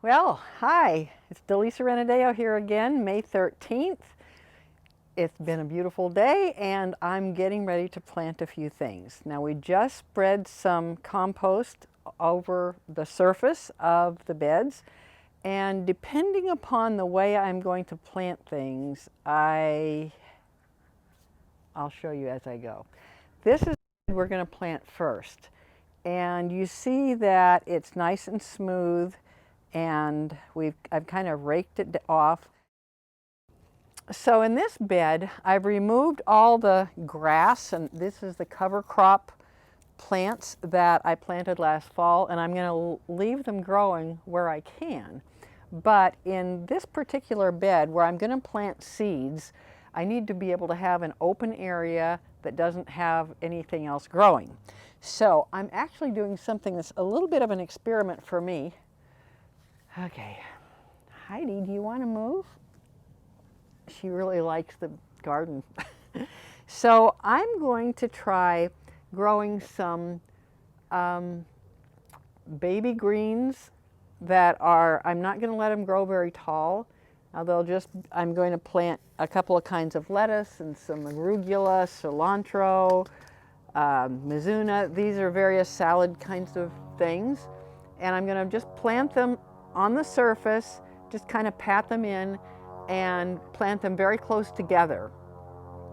Well, hi, it's Delisa Renadeo here again, May 13th. It's been a beautiful day and I'm getting ready to plant a few things. Now we just spread some compost over the surface of the beds, and depending upon the way I'm going to plant things, I'll show you as I go. This is what we're going to plant first. And you see that it's nice and smooth, and I've kind of raked it off. So in this bed, I've removed all the grass, and this is the cover crop plants that I planted last fall, and I'm going to leave them growing where I can. But in this particular bed where I'm going to plant seeds, I need to be able to have an open area that doesn't have anything else growing. So I'm actually doing something that's a little bit of an experiment for me. Okay, Heidi, do you want to move? She really likes the garden. So I'm going to try growing some baby greens that I'm not going to let them grow very tall. I'm going to plant a couple of kinds of lettuce and some arugula, cilantro, mizuna. These are various salad kinds of things. And I'm going to just plant them on the surface, just kind of pat them in and plant them very close together.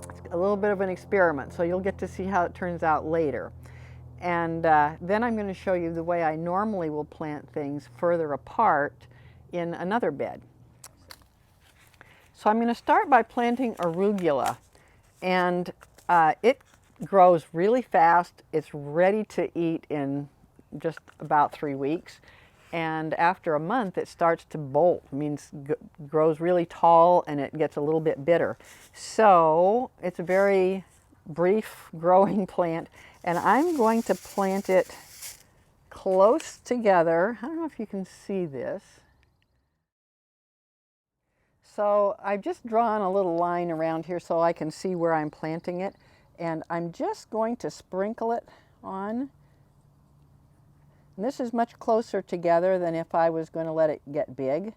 It's a little bit of an experiment, so you'll get to see how it turns out later. And then I'm going to show you the way I normally will plant things further apart in another bed. So I'm going to start by planting arugula, and it grows really fast. It's ready to eat in just about 3 weeks. And after a month, it starts to bolt. It means grows really tall and it gets a little bit bitter. So it's a very brief growing plant, and I'm going to plant it close together. I don't know if you can see this. So I've just drawn a little line around here so I can see where I'm planting it, and I'm just going to sprinkle it on. And this is much closer together than if I was going to let it get big,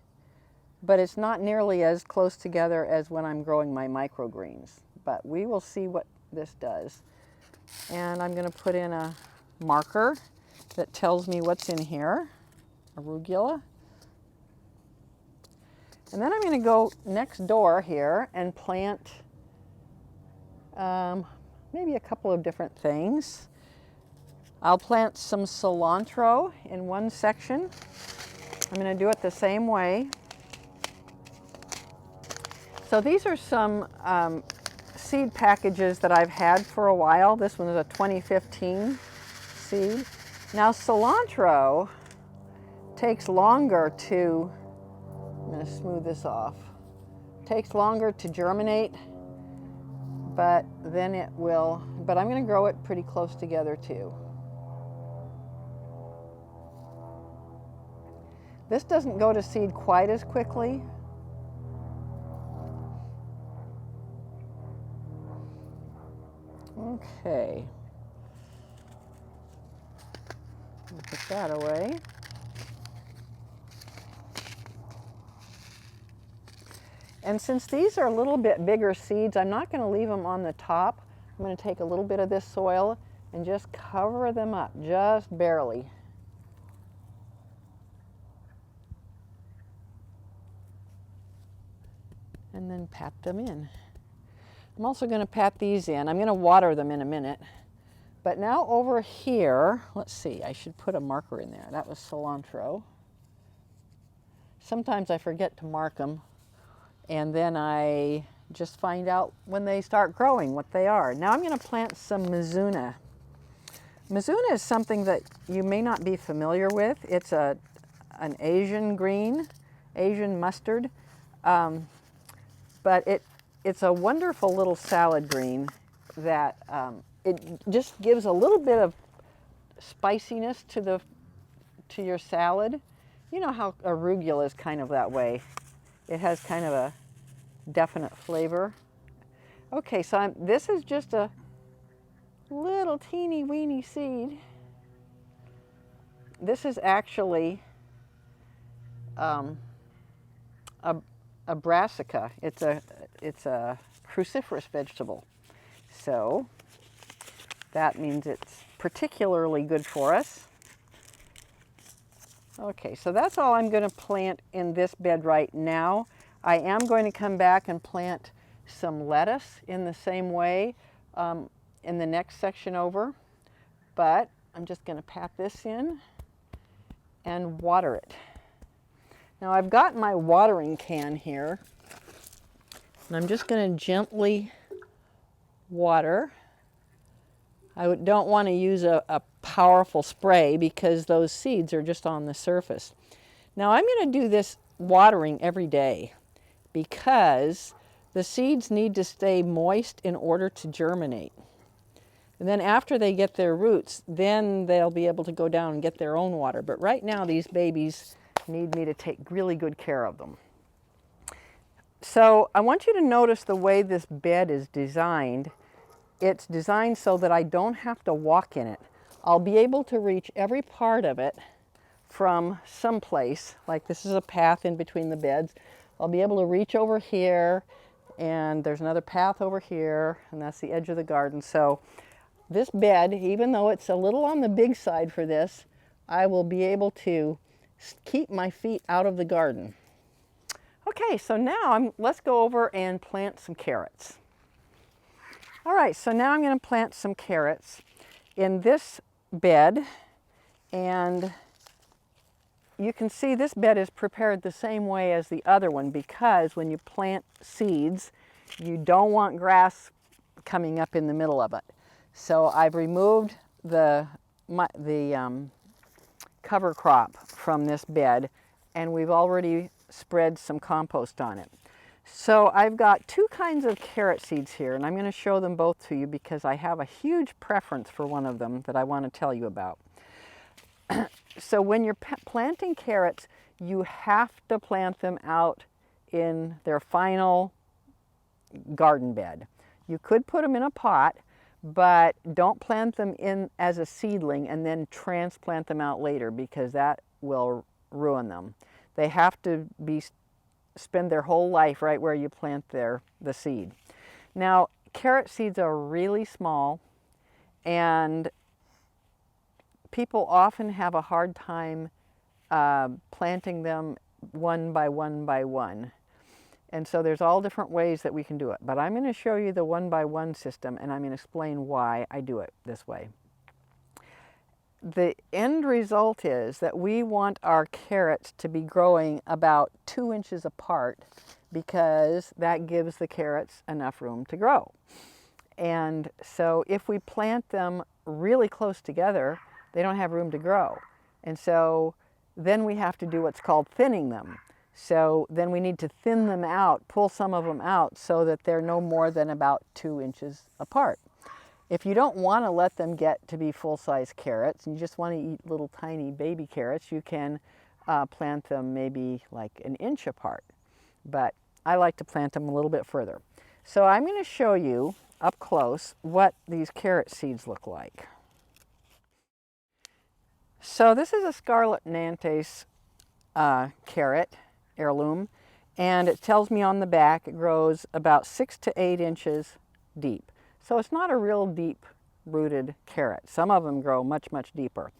but it's not nearly as close together as when I'm growing my microgreens. But we will see what this does. And I'm going to put in a marker that tells me what's in here, arugula. And then I'm going to go next door here and plant maybe a couple of different things. I'll plant some cilantro in one section. I'm going to do it the same way. So these are some seed packages that I've had for a while. This one is a 2015 seed. Now cilantro takes longer to, I'm going to smooth this off, takes longer to germinate, but then it will, but I'm going to grow it pretty close together too. This doesn't go to seed quite as quickly. Okay. I'll put that away. And since these are a little bit bigger seeds, I'm not going to leave them on the top. I'm going to take a little bit of this soil and just cover them up, just barely. And then pat them in. I'm also going to pat these in. I'm going to water them in a minute. But now over here, let's see, I should put a marker in there. That was cilantro. Sometimes I forget to mark them, and then I just find out when they start growing what they are. Now I'm going to plant some mizuna. Mizuna is something that you may not be familiar with. It's an Asian green, Asian mustard. But it's a wonderful little salad green that it just gives a little bit of spiciness to your salad. You know how arugula is kind of that way. It has kind of a definite flavor. Okay, so this is just a little teeny weeny seed. This is actually a brassica. It's a cruciferous vegetable. So that means it's particularly good for us. Okay, so that's all I'm going to plant in this bed right now. I am going to come back and plant some lettuce in the same way in the next section over, but I'm just going to pat this in and water it. Now I've got my watering can here, and I'm just going to gently water. I don't want to use a powerful spray because those seeds are just on the surface. Now I'm going to do this watering every day because the seeds need to stay moist in order to germinate. And then after they get their roots, then they'll be able to go down and get their own water. But right now these babies need me to take really good care of them. So I want you to notice the way this bed is designed. It's designed so that I don't have to walk in it. I'll be able to reach every part of it from someplace, like this is a path in between the beds. I'll be able to reach over here, and there's another path over here, and that's the edge of the garden. So this bed, even though it's a little on the big side for this, I will be able to keep my feet out of the garden. Okay, so now let's go over and plant some carrots. All right, so now I'm going to plant some carrots in this bed, and you can see this bed is prepared the same way as the other one because when you plant seeds, you don't want grass coming up in the middle of it. So I've removed the cover crop from this bed, and we've already spread some compost on it. So I've got two kinds of carrot seeds here, and I'm going to show them both to you because I have a huge preference for one of them that I want to tell you about. So when you're planting carrots, you have to plant them out in their final garden bed. You could put them in a pot, but don't plant them in as a seedling and then transplant them out later because that will ruin them. They have to spend their whole life right where you plant the seed. Now, carrot seeds are really small, and people often have a hard time planting them one by one by one. And so there's all different ways that we can do it. But I'm going to show you the one by one system, and I'm going to explain why I do it this way. The end result is that we want our carrots to be growing about 2 inches apart because that gives the carrots enough room to grow. And so if we plant them really close together, they don't have room to grow. And so then we have to do what's called thinning them. So then we need to thin them out, pull some of them out so that they're no more than about 2 inches apart. If you don't want to let them get to be full-size carrots and you just want to eat little tiny baby carrots, you can plant them maybe like 1 inch apart. But I like to plant them a little bit further. So I'm going to show you up close what these carrot seeds look like. So this is a Scarlet Nantes carrot, heirloom, and it tells me on the back it grows about 6 to 8 inches deep. So it's not a real deep rooted carrot. Some of them grow much, much deeper.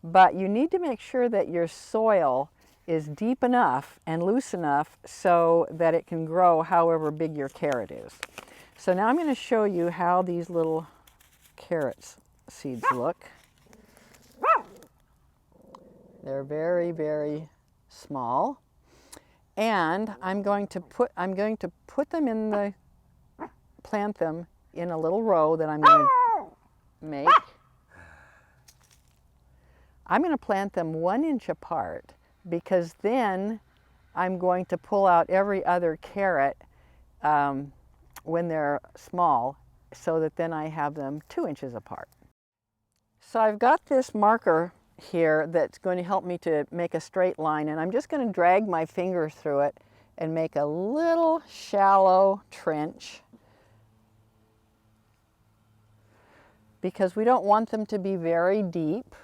But you need to make sure that your soil is deep enough and loose enough so that it can grow however big your carrot is. So now I'm going to show you how these little carrot seeds look. They're very, very small. And I'm going to put them in the, plant them in a little row that I'm going to make. I'm going to plant them 1 inch apart because then I'm going to pull out every other carrot when they're small so that then I have them 2 inches apart. So I've got this marker here that's going to help me to make a straight line, and I'm just going to drag my finger through it and make a little shallow trench because we don't want them to be very deep.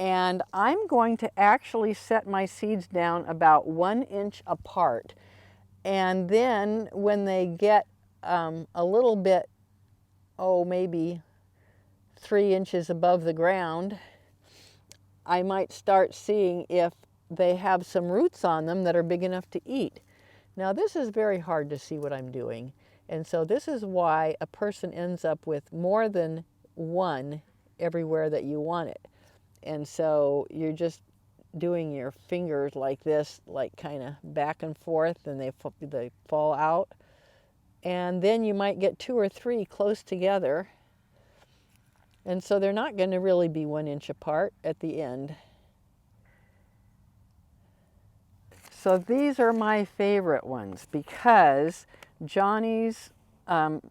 And I'm going to actually set my seeds down about 1 inch apart. And then when they get a little bit, oh, maybe 3 inches above the ground, I might start seeing if they have some roots on them that are big enough to eat. Now this is very hard to see what I'm doing. And so this is why a person ends up with more than one everywhere that you want it. And so you're just doing your fingers like this, like kind of back and forth, and they fall out. And then you might get 2 or 3 close together. And so they're not going to really be 1 inch apart at the end. So these are my favorite ones because Johnny's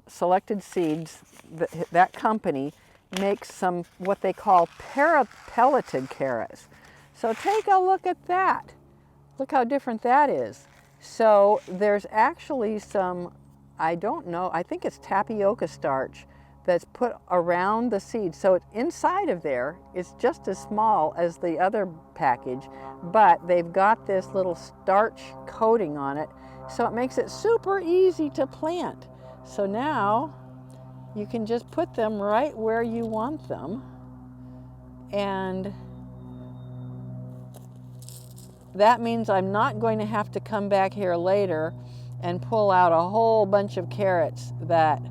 Selected Seeds, that company, makes some what they call pelleted carrots. So take a look at that. Look how different that is. So there's actually some, I don't know, I think it's tapioca starch that's put around the seed. So it's inside of there, it's just as small as the other package, but they've got this little starch coating on it, so it makes it super easy to plant. So now you can just put them right where you want them, and that means I'm not going to have to come back here later and pull out a whole bunch of carrots that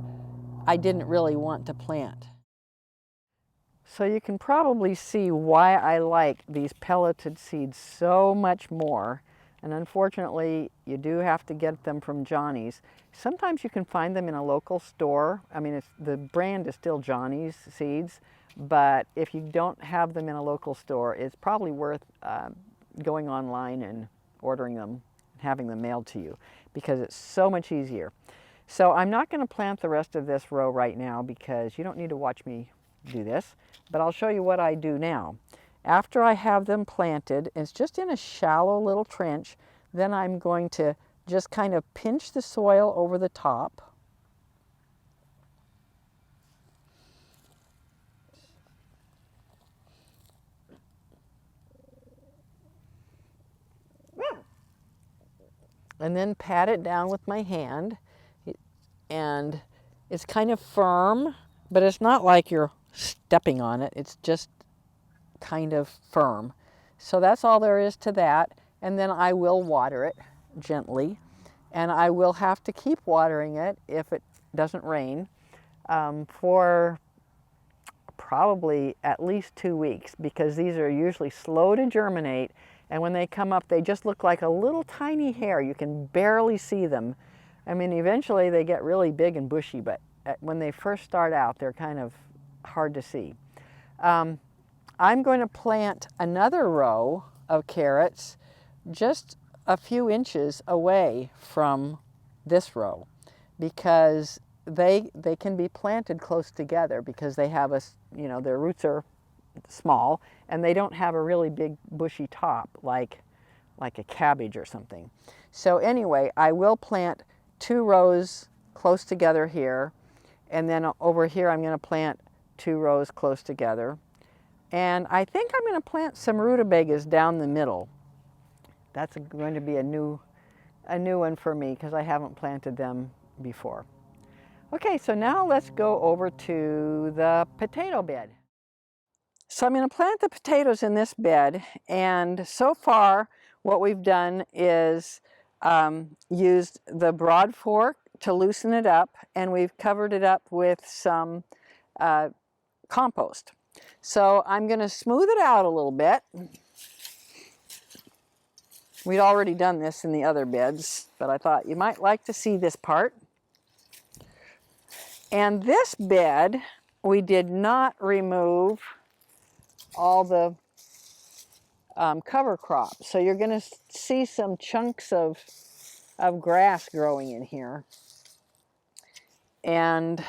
I didn't really want to plant. So you can probably see why I like these pelleted seeds so much more. And unfortunately, you do have to get them from Johnny's. Sometimes you can find them in a local store. I mean, the brand is still Johnny's Seeds, but if you don't have them in a local store, it's probably worth going online and ordering them, having them mailed to you, because it's so much easier. So I'm not going to plant the rest of this row right now because you don't need to watch me do this, but I'll show you what I do now. After I have them planted, it's just in a shallow little trench, then I'm going to just kind of pinch the soil over the top. And then pat it down with my hand. And it's kind of firm, but it's not like you're stepping on it. It's just kind of firm. So that's all there is to that. And then I will water it gently. And I will have to keep watering it if it doesn't rain for probably at least 2 weeks, because these are usually slow to germinate. And when they come up, they just look like a little tiny hair. You can barely see them. I mean, eventually they get really big and bushy, but when they first start out, they're kind of hard to see. I'm going to plant another row of carrots just a few inches away from this row, because they can be planted close together because they have their roots are small and they don't have a really big bushy top like a cabbage or something. So anyway, I will plant 2 rows close together here, and then over here I'm going to plant 2 rows close together. And I think I'm going to plant some rutabagas down the middle. That's going to be a new one for me because I haven't planted them before. Okay, so now let's go over to the potato bed. So I'm going to plant the potatoes in this bed, and so far what we've done is used the broad fork to loosen it up, and we've covered it up with some compost. So I'm going to smooth it out a little bit. We'd already done this in the other beds, but I thought you might like to see this part. And this bed, we did not remove all the cover crop. So you're going to see some chunks of grass growing in here. And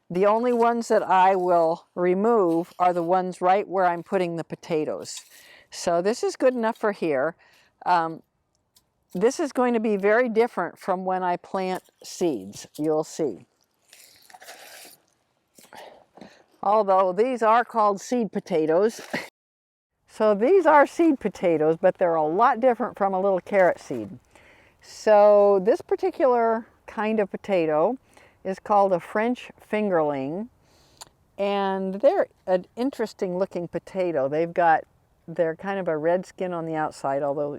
the only ones that I will remove are the ones right where I'm putting the potatoes. So this is good enough for here. This is going to be very different from when I plant seeds, you'll see. Although these are called seed potatoes. So these are seed potatoes, but they're a lot different from a little carrot seed. So this particular kind of potato is called a French Fingerling, and they're an interesting looking potato. They're kind of a red skin on the outside, although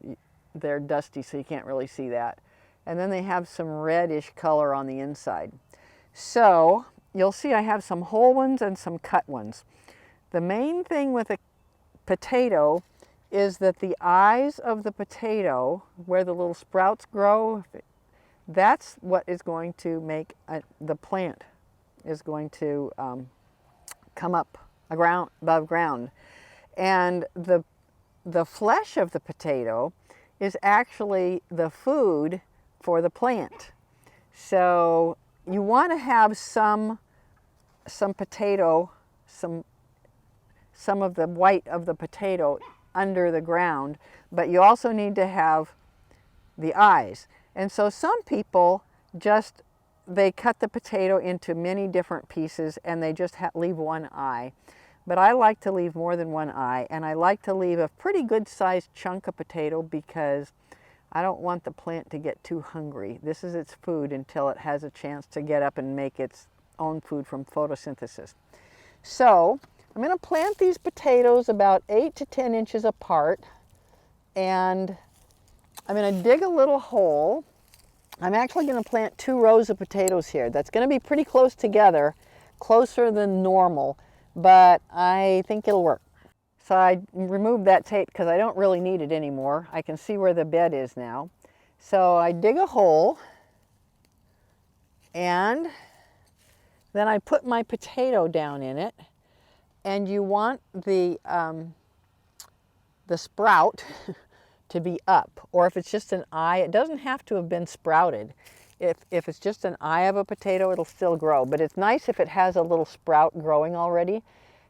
they're dusty so you can't really see that. And then they have some reddish color on the inside. So you'll see I have some whole ones and some cut ones. The main thing with a potato is that the eyes of the potato, where the little sprouts grow, that's what is going to make the plant is going to come up above ground. And the flesh of the potato is actually the food for the plant. So you want to have some potato, some of the white of the potato under the ground, but you also need to have the eyes. And so some people they cut the potato into many different pieces and they just leave one eye. But I like to leave more than one eye, and I like to leave a pretty good sized chunk of potato because I don't want the plant to get too hungry. This is its food until it has a chance to get up and make its own food from photosynthesis. So I'm going to plant these potatoes about 8 to 10 inches apart, and I'm going to dig a little hole. I'm actually going to plant 2 rows of potatoes here. That's going to be pretty close together, closer than normal, but I think it'll work. So I removed that tape because I don't really need it anymore. I can see where the bed is now. So I dig a hole, and then I put my potato down in it, and you want the sprout to be up, or if it's just an eye, it doesn't have to have been sprouted. If it's just an eye of a potato, it'll still grow, but it's nice if it has a little sprout growing already.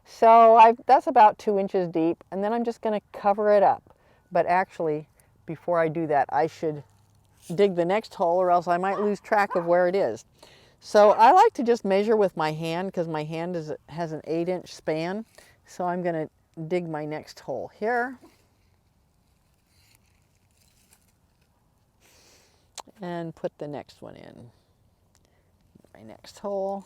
So that's about 2 inches deep, and then I'm just going to cover it up. But actually, before I do that, I should dig the next hole, or else I might lose track of where it is. So I like to just measure with my hand because my hand has an 8-inch span. So I'm going to dig my next hole here. And put the next one in. My next hole.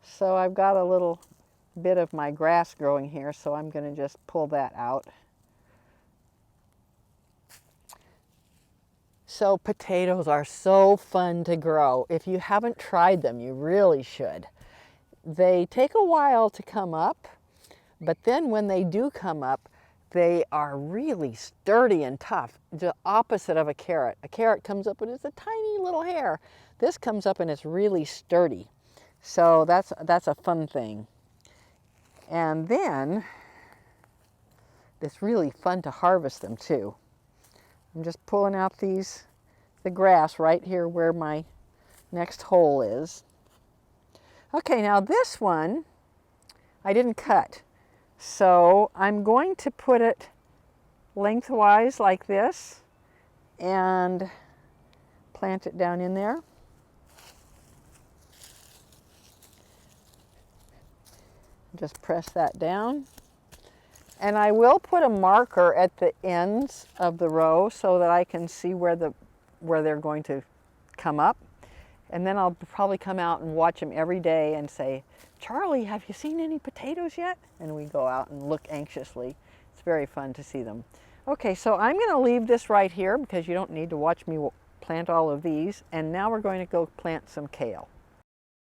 So I've got a little bit of my grass growing here, so I'm going to just pull that out. So potatoes are so fun to grow. If you haven't tried them, you really should. They take a while to come up, but then when they do come up, they are really sturdy and tough. The opposite of a carrot. A carrot comes up and it's a tiny little hair. This comes up and it's really sturdy. So that's a fun thing. And then it's really fun to harvest them too. I'm just pulling out the grass right here where my next hole is. Okay, now this one I didn't cut. So I'm going to put it lengthwise like this and plant it down in there. Just press that down. And I will put a marker at the ends of the row so that I can see where they're going to come up. And then I'll probably come out and watch them every day and say, Charlie, have you seen any potatoes yet? And we go out and look anxiously. It's very fun to see them. Okay, so I'm going to leave this right here because you don't need to watch me plant all of these. And now we're going to go plant some kale.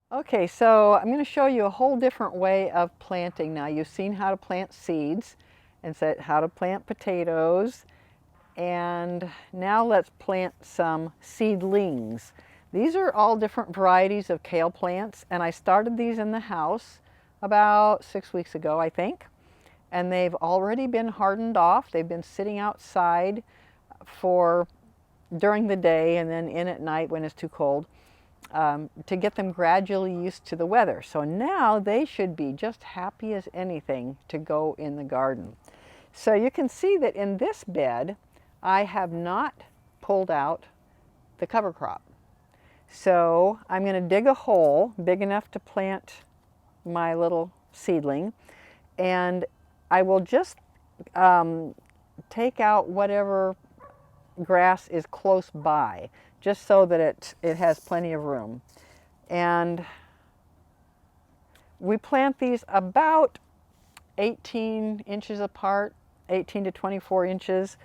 Okay, so I'm going to show you a whole different way of planting now. You've seen how to plant seeds and how to plant potatoes. And now let's plant some seedlings. These are all different varieties of kale plants, and I started these in the house about 6 weeks ago, I think. And they've already been hardened off. They've been sitting outside during the day and then in at night when it's too cold. To get them gradually used to the weather. So now they should be just happy as anything to go in the garden. So you can see that in this bed, I have not pulled out the cover crop. So I'm going to dig a hole big enough to plant my little seedling, and I will just take out whatever grass is close by, just so that it has plenty of room. And we plant these about 18 inches apart, 18 to 24 inches.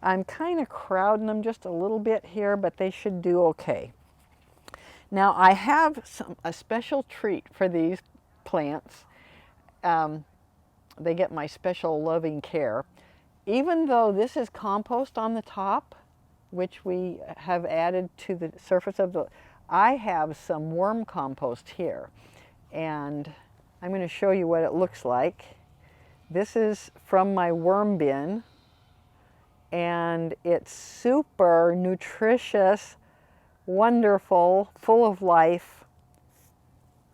I'm kind of crowding them just a little bit here, but they should do okay. Now I have a special treat for these plants. They get my special loving care. Even though this is compost on the top, which we have added to the surface of the, I have some worm compost here. And I'm going to show you what it looks like. This is from my worm bin, and it's super nutritious, wonderful, full of life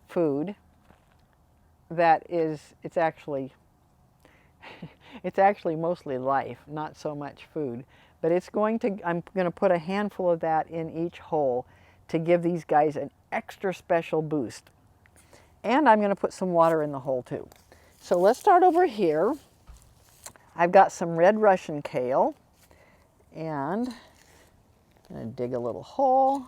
food that is, it's actually mostly life, not so much food. But I'm going to put a handful of that in each hole to give these guys an extra special boost. And I'm going to put some water in the hole too. So let's start over here. I've got some red Russian kale, and I'm going to dig a little hole.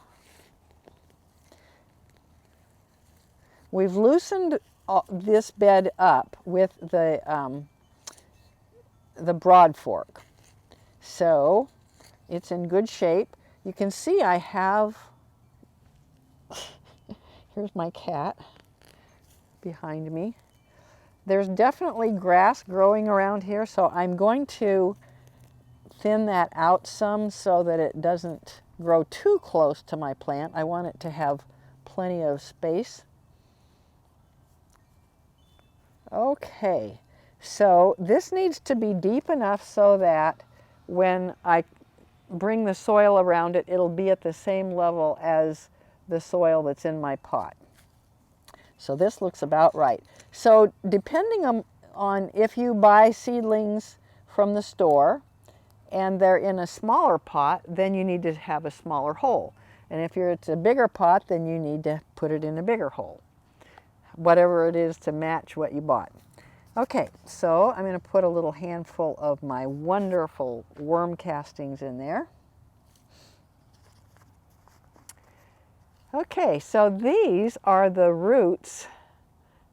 We've loosened this bed up with the broad fork. So it's in good shape. You can see I have, here's my cat behind me. There's definitely grass growing around here, so I'm going to thin that out some so that it doesn't grow too close to my plant. I want it to have plenty of space. Okay, so this needs to be deep enough so that when I bring the soil around it, it'll be at the same level as the soil that's in my pot. So this looks about right. So depending on if you buy seedlings from the store and they're in a smaller pot, then you need to have a smaller hole. And if it's a bigger pot, then you need to put it in a bigger hole. Whatever it is to match what you bought. Okay, so I'm going to put a little handful of my wonderful worm castings in there. Okay, so these are the roots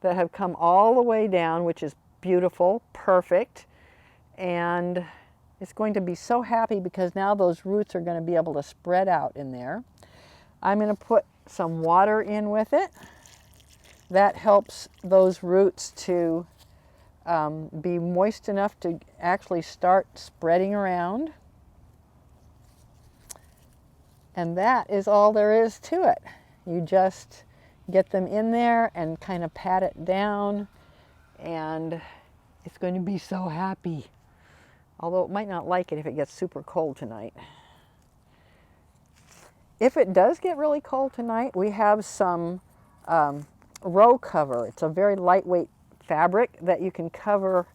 that have come all the way down, which is beautiful, perfect, and it's going to be so happy because now those roots are going to be able to spread out in there. I'm going to put some water in with it. That helps those roots to be moist enough to actually start spreading around. And that is all there is to it. You just get them in there and kind of pat it down, and it's going to be so happy. Although it might not like it if it gets super cold tonight. If it does get really cold tonight, we have some row cover. It's a very lightweight fabric that you can cover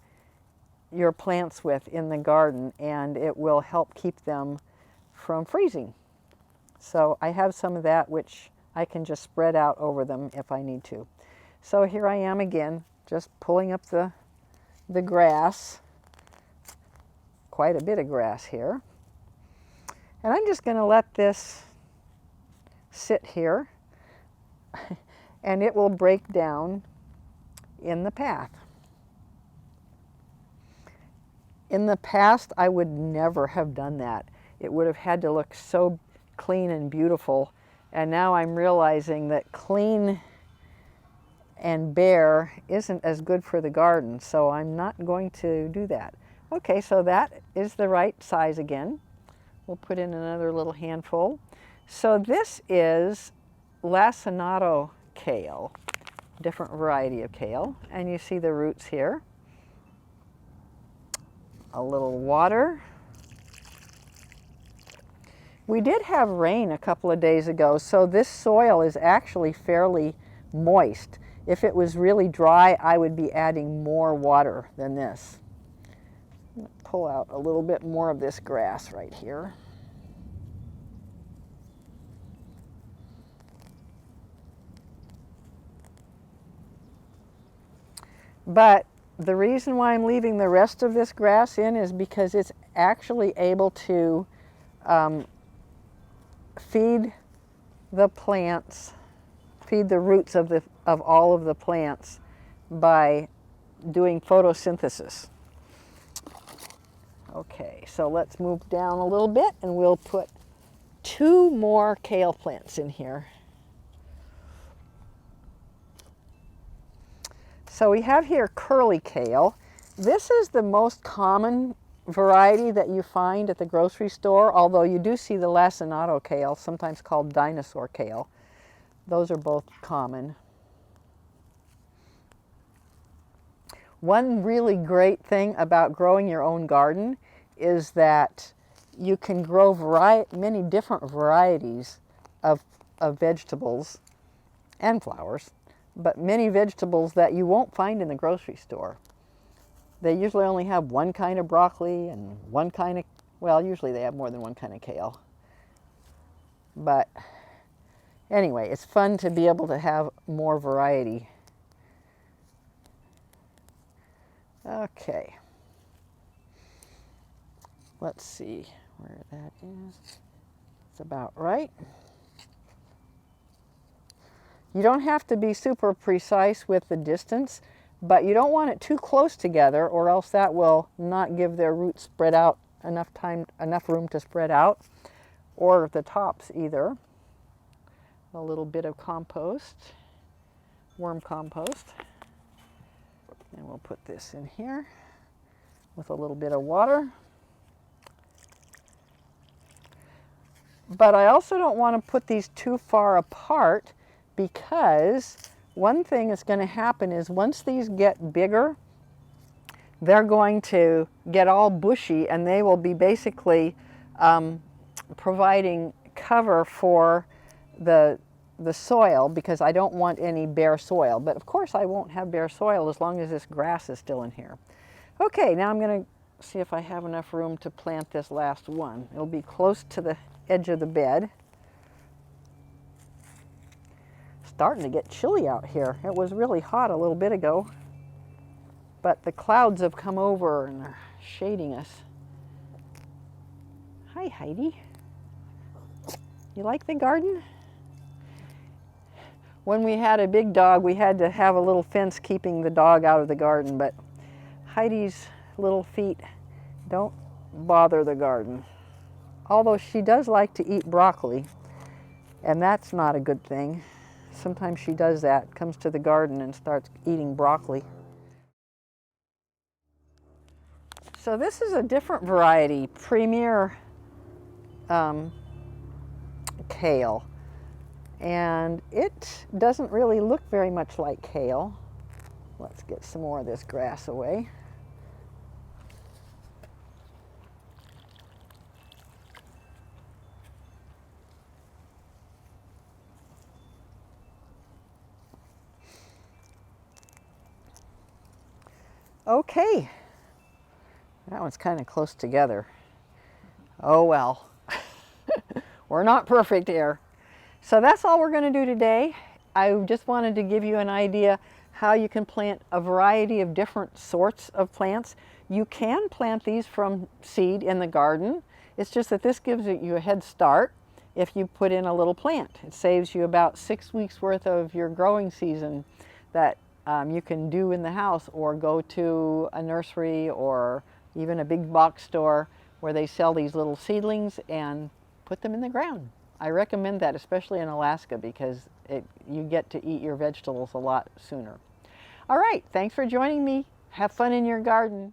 your plants with in the garden, and it will help keep them from freezing. So I have some of that, which I can just spread out over them if I need to. So here I am again, just pulling up the grass, quite a bit of grass here. And I'm just going to let this sit here and it will break down in the path. In the past, I would never have done that. It would have had to look so clean and beautiful. And now I'm realizing that clean and bare isn't as good for the garden, so I'm not going to do that. Okay, so that is the right size again. We'll put in another little handful. So this is lacinato kale, different variety of kale, and you see the roots here. A little water. We did have rain a couple of days ago, so this soil is actually fairly moist. If it was really dry, I would be adding more water than this. I'm going to pull out a little bit more of this grass right here. But the reason why I'm leaving the rest of this grass in is because it's actually able to feed the plants, feed the roots of all of the plants by doing photosynthesis. Okay, so let's move down a little bit and we'll put 2 more kale plants in here. So we have here curly kale. This is the most common variety that you find at the grocery store, although you do see the lacinato kale, sometimes called dinosaur kale. Those are both common. One really great thing about growing your own garden is that you can grow many different varieties of vegetables and flowers, but many vegetables that you won't find in the grocery store. They usually only have one kind of broccoli and one kind of, well, usually they have more than one kind of kale. But anyway, it's fun to be able to have more variety. Okay. Let's see where that is. It's about right. You don't have to be super precise with the distance, but you don't want it too close together or else that will not give their roots spread out enough room to spread out, or the tops either. A little bit of compost, worm compost. And we'll put this in here with a little bit of water. But I also don't want to put these too far apart, because one thing that's going to happen is once these get bigger, they're going to get all bushy and they will be basically providing cover for the soil, because I don't want any bare soil. But of course I won't have bare soil as long as this grass is still in here. Okay, now I'm going to see if I have enough room to plant this last one. It'll be close to the edge of the bed. Starting to get chilly out here. It was really hot a little bit ago, but the clouds have come over and are shading us. Hi, Heidi. You like the garden? When we had a big dog, we had to have a little fence keeping the dog out of the garden, but Heidi's little feet don't bother the garden. Although she does like to eat broccoli, and that's not a good thing. Sometimes she does that, comes to the garden and starts eating broccoli. So this is a different variety, Premier Kale. And it doesn't really look very much like kale. Let's get some more of this grass away. Okay, that one's kind of close together. Oh well, we're not perfect here. So that's all we're going to do today. I just wanted to give you an idea how you can plant a variety of different sorts of plants. You can plant these from seed in the garden. It's just that this gives you a head start if you put in a little plant. It saves you about 6 weeks worth of your growing season that you can do in the house, or go to a nursery or even a big box store where they sell these little seedlings and put them in the ground. I recommend that, especially in Alaska, because you get to eat your vegetables a lot sooner. All right, thanks for joining me. Have fun in your garden.